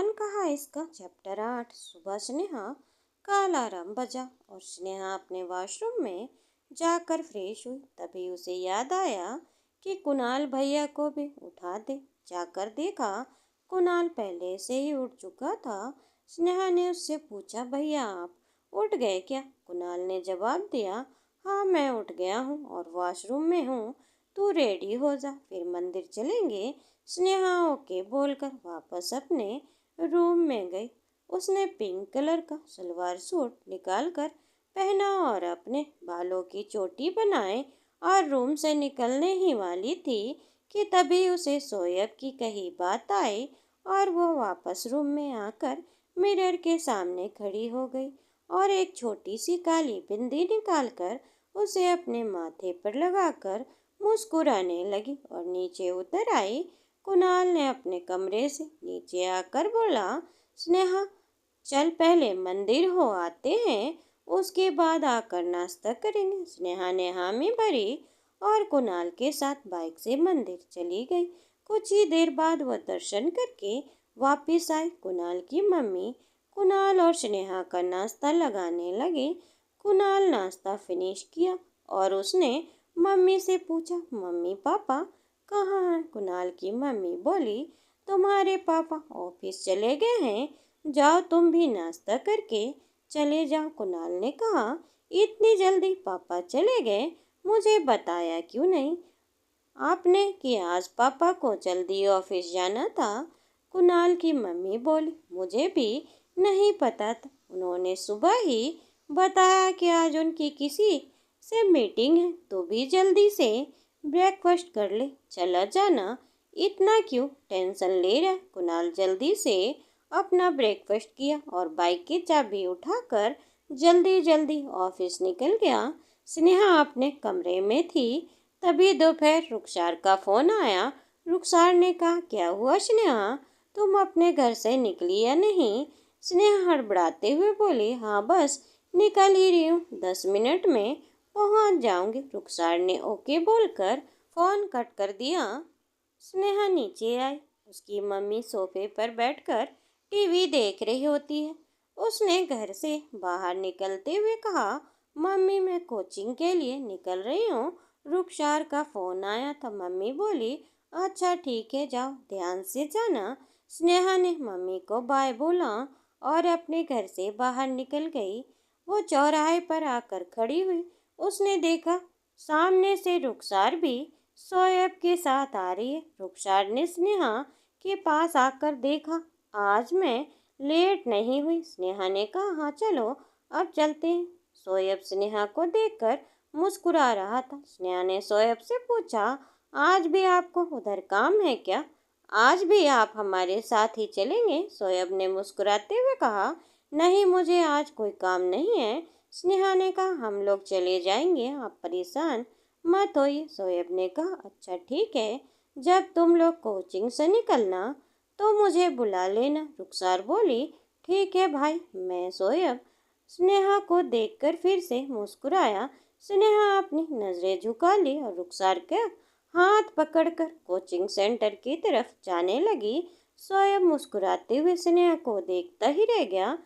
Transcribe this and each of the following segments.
कौन कहा इसका चैप्टर 8। सुबह स्नेहा का अलार्म बजा और स्नेहा अपने वॉशरूम में जाकर फ्रेश हुई। तभी उसे याद आया कि कुणाल भैया को भी उठा दे। जाकर देखा कुणाल पहले से ही उठ चुका था। स्नेहा ने उससे पूछा, भैया आप उठ गए क्या? कुणाल ने जवाब दिया, हाँ मैं उठ गया हूँ और वॉशरूम में हूँ। तू रेडी हो जा, फिर मंदिर चलेंगे। स्नेहा ओके बोलकर वापस अपने रूम में गई। उसने पिंक कलर का सलवार सूट निकाल कर पहना और अपने बालों की चोटी बनाए और रूम से निकलने ही वाली थी कि तभी उसे शोएब की कही बात आई और वो वापस रूम में आकर मिरर के सामने खड़ी हो गई और एक छोटी सी काली बिंदी निकालकर उसे अपने माथे पर लगाकर मुस्कुराने लगी और नीचे उतर आई। कुणाल ने अपने कमरे से नीचे आकर बोला, स्नेहा चल पहले मंदिर हो आते हैं, उसके बाद आकर नाश्ता करेंगे। स्नेहा ने हामी भरी और कुणाल के साथ बाइक से मंदिर चली गई। कुछ ही देर बाद वह दर्शन करके वापस आई। कुणाल की मम्मी कुणाल और स्नेहा का नाश्ता लगाने लगी। कुणाल नाश्ता फिनिश किया और उसने मम्मी से पूछा, मम्मी पापा कहाँ हैं? कुणाल की मम्मी बोली, तुम्हारे पापा ऑफिस चले गए हैं, जाओ तुम भी नाश्ता करके चले जाओ। कुणाल ने कहा, इतनी जल्दी पापा चले गए, मुझे बताया क्यों नहीं आपने कि आज पापा को जल्दी ऑफिस जाना था? कुणाल की मम्मी बोली, मुझे भी नहीं पता था, उन्होंने सुबह ही बताया कि आज उनकी किसी से मीटिंग है, तो भी जल्दी से ब्रेकफास्ट कर ले, चला जाना, इतना क्यों टेंशन ले रहा है? कुणाल जल्दी से अपना ब्रेकफास्ट किया और बाइक की चाबी उठाकर जल्दी जल्दी ऑफिस निकल गया। स्नेहा अपने कमरे में थी, तभी दोपहर रुखसार का फोन आया। रुखसार ने कहा, क्या हुआ स्नेहा, तुम अपने घर से निकली या नहीं? स्नेहा हड़बड़ाते हुए बोली, हाँ बस निकल ही रही हूँ, 10 मिनट में पहुँच जाऊंगी। रुखसार ने ओके बोलकर फोन कट कर दिया। स्नेहा नीचे आई। उसकी मम्मी सोफे पर बैठकर टीवी देख रही होती है। उसने घर से बाहर निकलते हुए कहा, मम्मी मैं कोचिंग के लिए निकल रही हूँ, रुखसार का फोन आया था। मम्मी बोली, अच्छा ठीक है जाओ, ध्यान से जाना। स्नेहा ने मम्मी को बाय बोला और अपने घर से बाहर निकल गई। वो चौराहे पर आकर खड़ी हुई। उसने देखा सामने से रुखसार भी शोएब के साथ आ रही है। रुखसार ने स्नेहा के पास आकर देखा, आज मैं लेट नहीं हुई? स्नेहा ने कहा, हाँ चलो अब चलते हैं। शोएब स्नेहा को देखकर मुस्कुरा रहा था। स्नेहा ने शोएब से पूछा, आज भी आपको उधर काम है क्या? आज भी आप हमारे साथ ही चलेंगे? शोएब ने मुस्कुराते हुए कहा, नहीं मुझे आज कोई काम नहीं है। स्नेहा ने कहा, हम लोग चले जाएंगे, आप परेशान मत होइए। शोएब ने कहा, अच्छा ठीक है, जब तुम लोग कोचिंग से निकलना तो मुझे बुला लेना। रुखसार बोली, ठीक है भाई। मैं शोएब स्नेहा को देखकर फिर से मुस्कुराया। स्नेहा अपनी नजरें झुका ली और रुखसार के हाथ पकड़कर कोचिंग सेंटर की तरफ जाने लगी। शोएब मुस्कुराते हुए स्नेहा को देखता ही रह गया।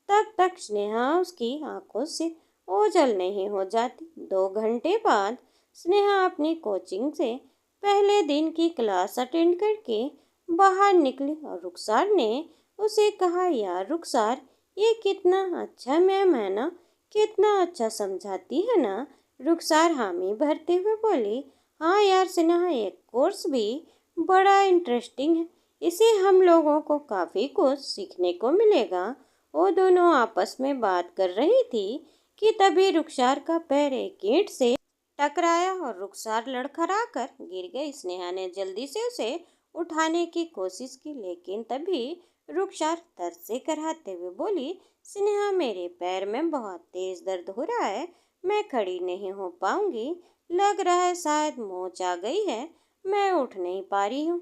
तब तक स्नेहा उसकी आंखों से ओझल नहीं हो जाती। 2 घंटे बाद स्नेहा अपनी कोचिंग से पहले दिन की क्लास अटेंड करके बाहर निकली और रुखसार ने उसे कहा, यार रुखसार ये कितना अच्छा मैम है ना, कितना अच्छा समझाती है ना। रुखसार हामी भरते हुए बोली, हाँ यार स्नेहा ये कोर्स भी बड़ा इंटरेस्टिंग है, इसे हम लोगों को काफ़ी कुछ सीखने को मिलेगा। वो दोनों आपस में बात कर रही थी कि तभी रुखसार का पैर एक ईंट से टकराया और रुखसार लड़खड़ा कर गिर गई। स्नेहा ने जल्दी से उसे उठाने की कोशिश की, लेकिन तभी रुखसार दर्द से कराहते हुए बोली, स्नेहा मेरे पैर में बहुत तेज दर्द हो रहा है, मैं खड़ी नहीं हो पाऊंगी, लग रहा है शायद मोच आ गई है, मैं उठ नहीं पा रही हूँ।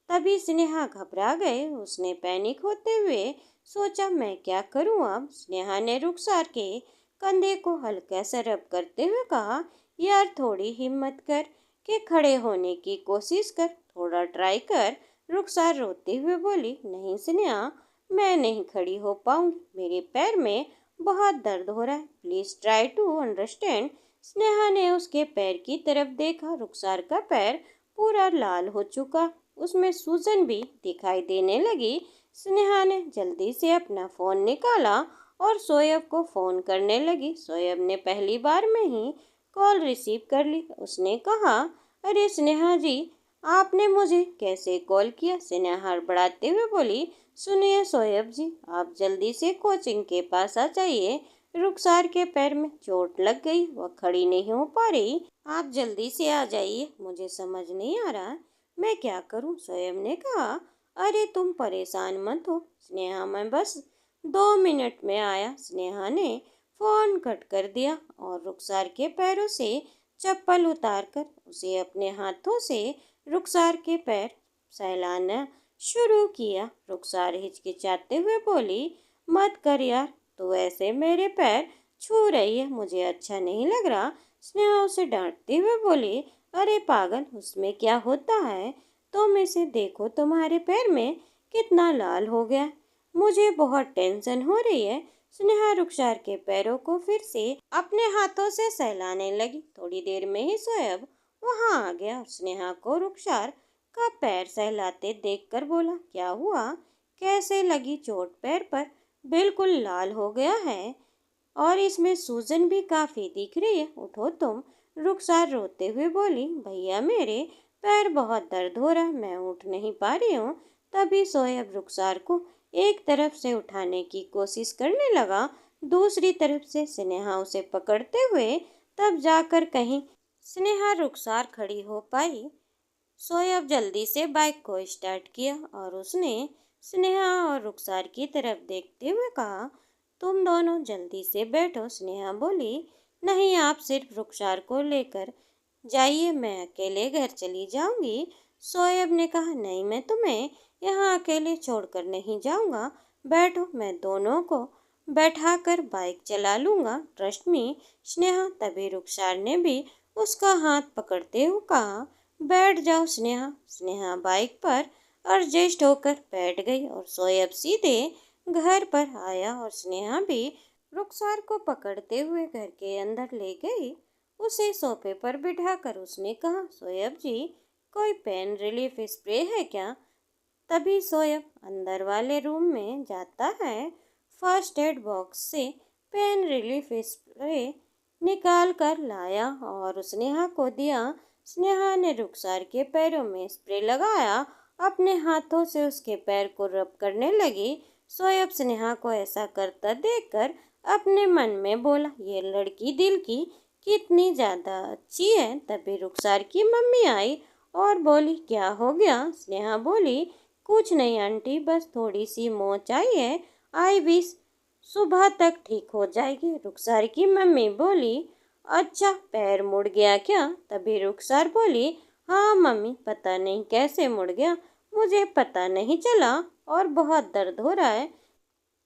तभी स्नेहा घबरा गए। उसने पैनिक होते हुए सोचा, मैं क्या करूँ अब? स्नेहा ने रुखसार के कंधे को हल्का सा रब करते हुए कहा, यार थोड़ी हिम्मत कर के खड़े होने की कोशिश कर, थोड़ा ट्राई कर। रुखसार रोते हुए बोली, नहीं स्नेहा मैं नहीं खड़ी हो पाऊंगी, मेरे पैर में बहुत दर्द हो रहा है, please try to understand. Sneha ने उसके पैर की तरफ देखा। रुखसार का पैर पूरा लाल हो चुका, उसमें सूजन भी दिखाई देने लगी। स्नेहा ने जल्दी से अपना फोन निकाला और शोएब को फोन करने लगी। शोएब ने पहली बार में ही कॉल रिसीव कर ली। उसने कहा, अरे स्नेहा जी, आपने मुझे कैसे कॉल किया? स्नेहा हड़बड़ाते हुए बोली, सुनिए शोएब जी, आप जल्दी से कोचिंग के पास आ जाइए। रुखसार के पैर में चोट लग गई, वह खड़ी नहीं हो पा रही। आप जल्दी से आ जाइए, मुझे समझ नहीं आ रहा मैं क्या करूं। शोएब ने कहा, अरे तुम परेशान मत हो स्नेहा, मैं बस 2 मिनट में आया। स्नेहा ने फोन कट कर दिया और रुखसार के पैरों से चप्पल उतारकर उसे अपने हाथों से रुखसार के पैर सहलाना शुरू किया। रुखसार हिचकिचाते हुए बोली, मत कर यार, तू ऐसे मेरे पैर छू रही है, मुझे अच्छा नहीं लग रहा। स्नेहा उसे डांटते हुए बोली, अरे पागल, उसमें क्या होता है, तुम इसे देखो, तुम्हारे पैर में कितना लाल हो गया। मुझे बहुत टेंशन हो रही है। स्नेहा रुखसार के पैरों को फिर से अपने हाथों से सहलाने लगी। थोड़ी देर में ही शोएब वहां आ गया और स्नेहा को रुखसार का पैर सहलाते देखकर बोला, क्या हुआ, कैसे लगी चोट? पैर पर बिल्कुल लाल हो गया है और इसमें सूजन भी काफी दिख रही है, उठो तुम। रुखसार रोते हुए बोली, भैया मेरे पैर बहुत दर्द हो रहा है, मैं उठ नहीं पा रही हूँ। तभी शोएब रुखसार को एक तरफ से उठाने की कोशिश करने लगा, दूसरी तरफ से स्नेहा उसे पकड़ते हुए तब जाकर कहीं स्नेहा रुखसार खड़ी हो पाई। शोएब जल्दी से बाइक को स्टार्ट किया और उसने स्नेहा और रुखसार की तरफ देखते हुए कहा, तुम दोनों जल्दी से बैठो। स्नेहा बोली, नहीं, आप सिर्फ रुखसार को लेकर जाइए, मैं अकेले घर चली जाऊंगी। शोएब ने कहा, नहीं, मैं तुम्हें यहाँ अकेले छोड़कर नहीं जाऊंगा, बैठो, मैं दोनों को बैठाकर बाइक चला लूंगा, ट्रस्ट मी। स्नेहा तभी रुखसार ने भी उसका हाथ पकड़ते हुए कहा, बैठ जाओ स्नेहा। स्नेहा बाइक पर एडजस्ट होकर बैठ गई और शोएब सीधे घर पर आया और स्नेहा भी रुखसार को पकड़ते हुए घर के अंदर ले गई। उसे सोफे पर बिठाकर उसने कहा, शोएब जी, कोई पेन रिलीफ स्प्रे है क्या? तभी शोएब अंदर वाले रूम में जाता है, फर्स्ट एड बॉक्स से पेन रिलीफ स्प्रे निकाल कर लाया और स्नेहा को दिया। स्नेहा ने रुखसार के पैरों में स्प्रे लगाया, अपने हाथों से उसके पैर को रब करने लगी। शोएब स्नेहा को ऐसा करता देखकर अपने मन में बोला, ये लड़की दिल की कितनी ज़्यादा अच्छी है। तभी रुखसार की मम्मी आई और बोली, क्या हो गया? स्नेहा बोली, कुछ नहीं आंटी, बस थोड़ी सी मोच आई है, आई विश सुबह तक ठीक हो जाएगी। रुखसार की मम्मी बोली, अच्छा, पैर मुड़ गया क्या? तभी रुखसार बोली, हाँ मम्मी, पता नहीं कैसे मुड़ गया, मुझे पता नहीं चला और बहुत दर्द हो रहा है।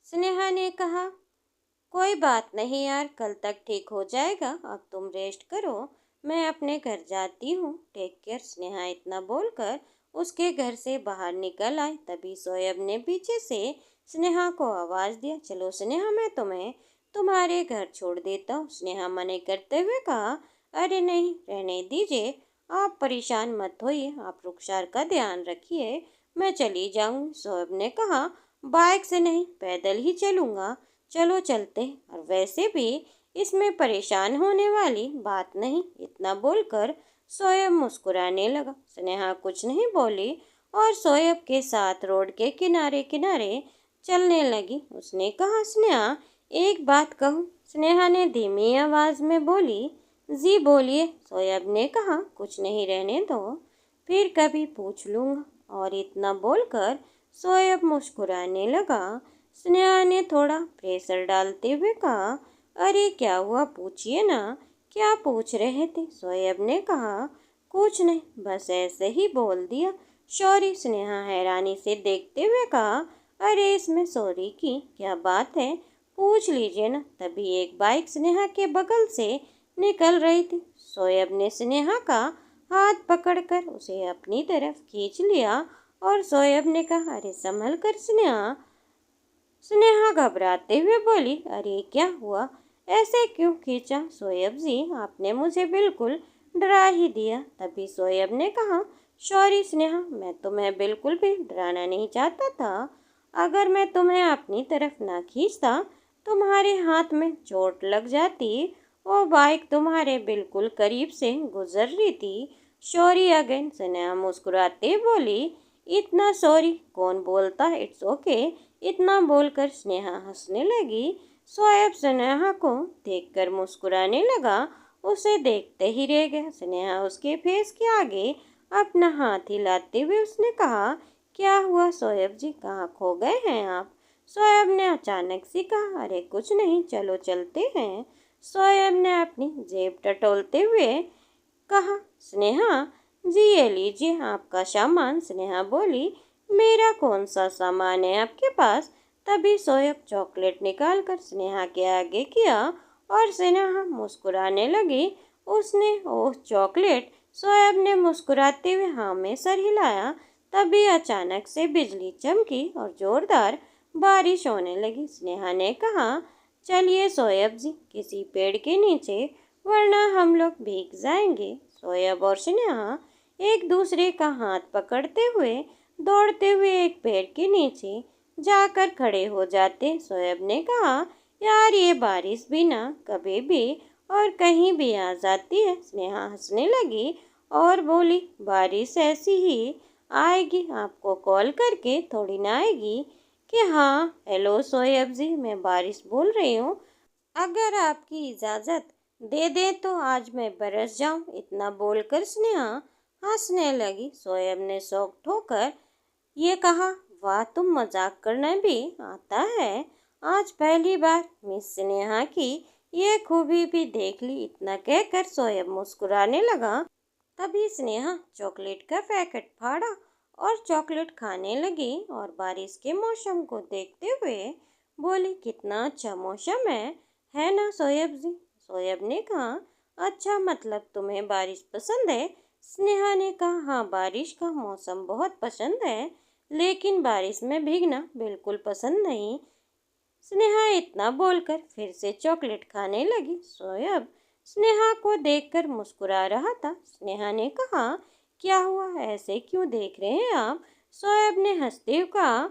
स्नेहा ने कहा, कोई बात नहीं यार, कल तक ठीक हो जाएगा, अब तुम रेस्ट करो, मैं अपने घर जाती हूँ, टेक केयर। स्नेहा इतना बोलकर उसके घर से बाहर निकल आई। तभी शोएब ने पीछे से स्नेहा को आवाज़ दिया, चलो स्नेहा, मैं तुम्हें तुम्हारे घर छोड़ देता हूँ। स्नेहा मना करते हुए कहा, अरे नहीं, रहने दीजिए, आप परेशान मत होइए, आप रुखसार का ध्यान रखिए, मैं चली जाऊँगी। शोएब ने कहा, बाइक से नहीं, पैदल ही चलूँगा, चलो चलते हैं, और वैसे भी इसमें परेशान होने वाली बात नहीं। इतना बोलकर शोएब मुस्कुराने लगा। स्नेहा कुछ नहीं बोली और शोएब के साथ रोड के किनारे किनारे चलने लगी। उसने कहा, स्नेहा, एक बात कहूँ? स्नेहा ने धीमी आवाज में बोली, जी बोलिए। शोएब ने कहा, कुछ नहीं, रहने दो, फिर कभी पूछ लूँगा। और इतना बोलकर शोएब मुस्कुराने लगा। स्नेहा ने थोड़ा प्रेशर डालते हुए कहा, अरे क्या हुआ, पूछिए ना, क्या पूछ रहे थे? शोएब ने कहा, कुछ नहीं, बस ऐसे ही बोल दिया, सॉरी। स्नेहा हैरानी से देखते हुए कहा, अरे इसमें सॉरी की क्या बात है, पूछ लीजिए ना। तभी एक बाइक स्नेहा के बगल से निकल रही थी। शोएब ने स्नेहा का हाथ पकड़कर उसे अपनी तरफ खींच लिया और शोएब ने कहा, अरे संभल कर स्नेहा, स्नेहा घबराते हुए बोली, अरे क्या हुआ, ऐसे क्यों खींचा? शोएब जी, आपने मुझे बिल्कुल डरा ही दिया। तभी शोएब ने कहा, सॉरी स्नेहा, मैं तुम्हें बिल्कुल भी डराना नहीं चाहता था। अगर मैं तुम्हें अपनी तरफ ना खींचता, तुम्हारे हाथ में चोट लग जाती। वो बाइक तुम्हारे बिल्कुल करीब से गुजर रही थी। सॉरी अगेन, स्नेहा मुस्कुराते बोली। इतना सॉरी कौन बोलता है, इट्स ओके। इतना बोलकर स्नेहा हंसने लगी। शोएब स्नेहा को देखकर मुस्कुराने लगा। उसे देखते ही रह गया। स्नेहा उसके फेस के आगे अपना हाथ हिलाते हुए उसने कहा, क्या हुआ शोएब जी, कहाँ खो गए हैं आप? शोएब ने अचानक से कहा, अरे कुछ नहीं, चलो चलते हैं। शोएब ने अपनी जेब टटोलते हुए कहा, स्नेहा जी ये लीजिए आपका सामान। स्नेहा बोली, मेरा कौन सा सामान है आपके पास? तभी शोएब चॉकलेट निकाल कर स्नेहा के आगे किया और स्नेहा मुस्कुराने लगी। उसने ओह चॉकलेट, शोएब ने मुस्कुराते हुए हाँ में सर हिलाया। तभी अचानक से बिजली चमकी और जोरदार बारिश होने लगी। स्नेहा ने कहा, चलिए शोएब जी किसी पेड़ के नीचे, वरना हम लोग भीग जाएंगे। शोएब और स्नेहा एक दूसरे का हाथ पकड़ते हुए दौड़ते हुए एक पेड़ के नीचे जाकर खड़े हो जाते। शोएब ने कहा, यार ये बारिश भी ना कभी भी और कहीं भी आ जाती है। स्नेहा हंसने लगी और बोली, बारिश ऐसी ही आएगी, आपको कॉल करके थोड़ी ना आएगी कि हाँ हेलो शोएब जी, मैं बारिश बोल रही हूँ, अगर आपकी इजाज़त दे दें तो आज मैं बरस जाऊं। इतना बोलकर स्नेहा हंसने लगी। शोएब ने शौक ठोकर ये कहा, वाह तुम मजाक करना भी आता है। आज पहली बार मिस स्नेहा की ये खूबी भी देख ली। इतना कहकर शोएब मुस्कुराने लगा। तभी स्नेहा चॉकलेट का पैकेट फाड़ा और चॉकलेट खाने लगी और बारिश के मौसम को देखते हुए बोली, कितना अच्छा मौसम है ना शोएब जी? शोएब ने कहा, अच्छा मतलब तुम्हें बारिश पसंद है? स्नेहा ने कहा, हाँ बारिश का मौसम बहुत पसंद है, लेकिन बारिश में भीगना बिल्कुल पसंद नहीं। स्नेहा इतना बोलकर फिर से चॉकलेट खाने लगी। शोएब स्नेहा को देखकर मुस्कुरा रहा था। स्नेहा ने कहा, क्या हुआ, ऐसे क्यों देख रहे हैं आप? शोएब ने हंसते हुए कहा,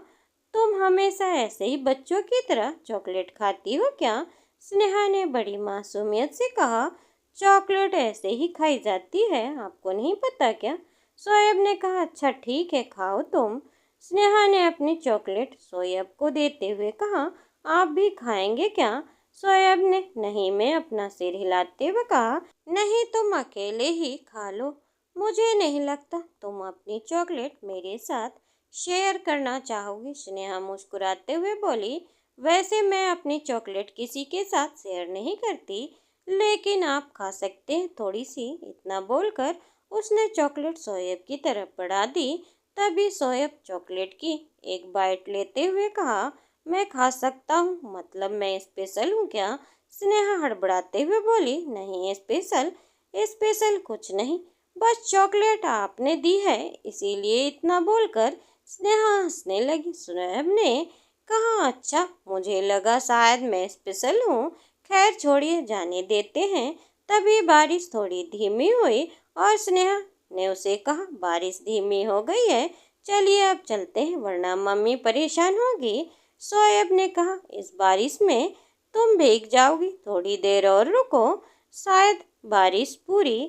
तुम हमेशा ऐसे ही बच्चों की तरह चॉकलेट खाती हो क्या? स्नेहा ने बड़ी मासूमियत से कहा, चॉकलेट ऐसे ही खाई जाती है, आपको नहीं पता क्या? शोएब ने कहा, अच्छा ठीक है खाओ तुम। स्नेहा ने अपनी चॉकलेट शोएब को देते हुए कहा, आप भी खाएंगे क्या? शोएब ने नहीं में अपना सिर हिलाते हुए कहा, नहीं तुम अकेले ही खा लो, मुझे नहीं लगता तुम अपनी चॉकलेट मेरे साथ शेयर करना चाहोगी। स्नेहा मुस्कुराते हुए बोली, वैसे मैं अपनी चॉकलेट किसी के साथ शेयर नहीं करती, लेकिन आप खा सकते हैं थोड़ी सी। इतना बोलकर उसने चॉकलेट शोएब की तरफ बढ़ा दी। तभी शोएब चॉकलेट की एक बाइट लेते हुए कहा, मैं खा सकता हूँ, मतलब मैं स्पेशल हूँ क्या? स्नेहा हड़बड़ाते हुए बोली, नहीं स्पेशल स्पेशल कुछ नहीं, बस चॉकलेट आपने दी है इसीलिए। इतना बोलकर स्नेहा हंसने लगी। शोएब ने कहा, अच्छा मुझे लगा शायद मैं स्पेशल हूँ, खैर छोड़िए जाने देते हैं। तभी बारिश थोड़ी धीमी हुई और स्नेहा ने उसे कहा, बारिश धीमी हो गई है, चलिए अब चलते हैं वरना मम्मी परेशान होगी। शोएब ने कहा, इस बारिश में तुम भीग जाओगी, थोड़ी देर और रुको, शायद बारिश पूरी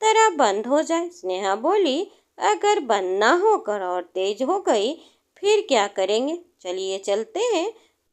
तरह बंद हो जाए। स्नेहा बोली, अगर बंद ना होकर और तेज हो गई फिर क्या करेंगे? चलिए चलते हैं,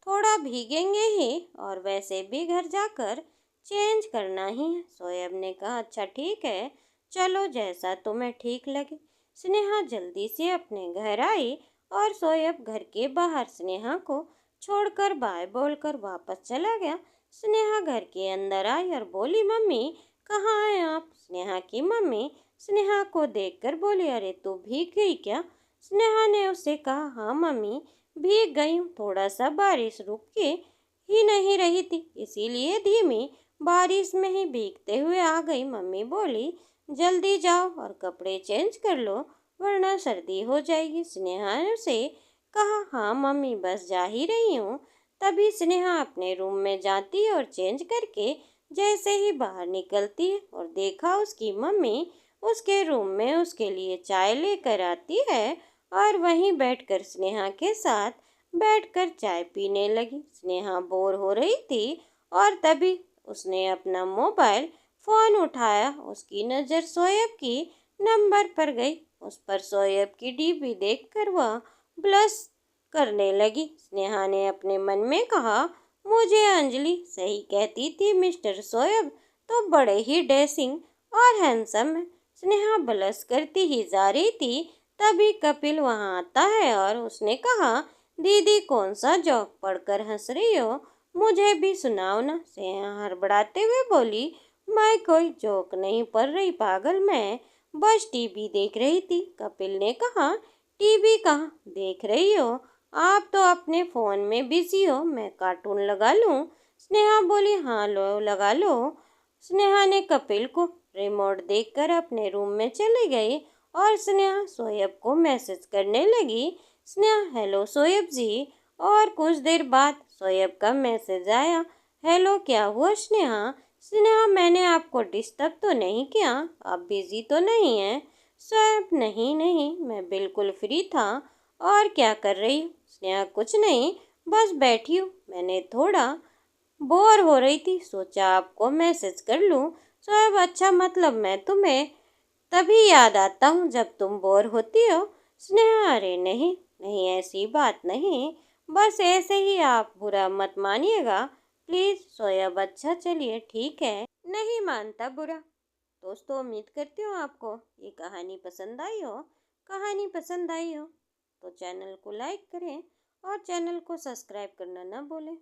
थोड़ा भीगेंगे ही और वैसे भी घर जाकर चेंज करना ही है। शोएब ने कहा, अच्छा ठीक है, चलो जैसा तुम्हें ठीक लगे। स्नेहा जल्दी से अपने घर आई और शोएब घर के बाहर स्नेहा को छोड़कर बाय बोलकर वापस चला गया। स्नेहा घर के अंदर आई और बोली, मम्मी कहाँ हैं आप? स्नेहा की मम्मी स्नेहा को देखकर बोली, अरे तू भीग गई क्या? स्नेहा ने उससे कहा, हाँ मम्मी भीग गई हूँ, थोड़ा सा बारिश रुक के ही नहीं रही थी, इसीलिए धीमी बारिश में ही भीगते हुए आ गई। मम्मी बोली, जल्दी जाओ और कपड़े चेंज कर लो वरना सर्दी हो जाएगी। स्नेहा ने उसे कहा हाँ मम्मी बस जा ही रही हूँ। तभी स्नेहा अपने रूम में जाती है और चेंज करके जैसे ही बाहर निकलती है और देखा उसकी मम्मी उसके रूम में उसके लिए चाय लेकर आती है और वहीं बैठकर स्नेहा के साथ बैठकर चाय पीने लगी। स्नेहा बोर हो रही थी और तभी उसने अपना मोबाइल फ़ोन उठाया। उसकी नज़र शोएब की नंबर पर गई। उस पर शोएब की डीपी देखकर वह ब्लश करने लगी। स्नेहा ने अपने मन में कहा मुझे अंजलि सही कहती थी, मिस्टर शोएब तो बड़े ही डैशिंग और हैंडसम है। स्नेहा ब्लश करती ही जा रही थी तभी कपिल वहां आता है और उसने कहा दीदी कौन सा जोक पढ़कर हंस रही हो, मुझे भी सुनाओ ना। स्नेहा हड़बड़ाते हुए बोली मैं कोई जोक नहीं पढ़ रही पागल, मैं बस टीवी देख रही थी। कपिल ने कहा टीवी कहाँ देख रही हो, आप तो अपने फ़ोन में बिजी हो, मैं कार्टून लगा लूँ। स्नेहा बोली हाँ लो लगा लो। स्नेहा ने कपिल को रिमोट देकर अपने रूम में चली गई और स्नेहा शोएब को मैसेज करने लगी। स्नेहा हेलो शोएब जी। और कुछ देर बाद शोएब का मैसेज आया हेलो क्या हुआ स्नेहा। स्नेहा मैंने आपको डिस्टर्ब तो नहीं किया, आप बिजी तो नहीं हैं। शोएब नहीं नहीं मैं बिल्कुल फ्री था। और क्या कर रही हूँ। स्नेहा कुछ नहीं बस बैठी हूँ, मैंने थोड़ा बोर हो रही थी सोचा आपको मैसेज कर लूँ। शोएब अच्छा मतलब मैं तुम्हें तभी याद आता हूँ जब तुम बोर होती हो। स्नेहा अरे नहीं नहीं ऐसी बात नहीं, बस ऐसे ही आप बुरा मत मानिएगा प्लीज़। शोएब अच्छा चलिए ठीक है, नहीं मानता बुरा। दोस्तों उम्मीद करती हूँ आपको ये कहानी पसंद आई हो। कहानी पसंद आई हो तो चैनल को लाइक करें और चैनल को सब्सक्राइब करना ना भूलें।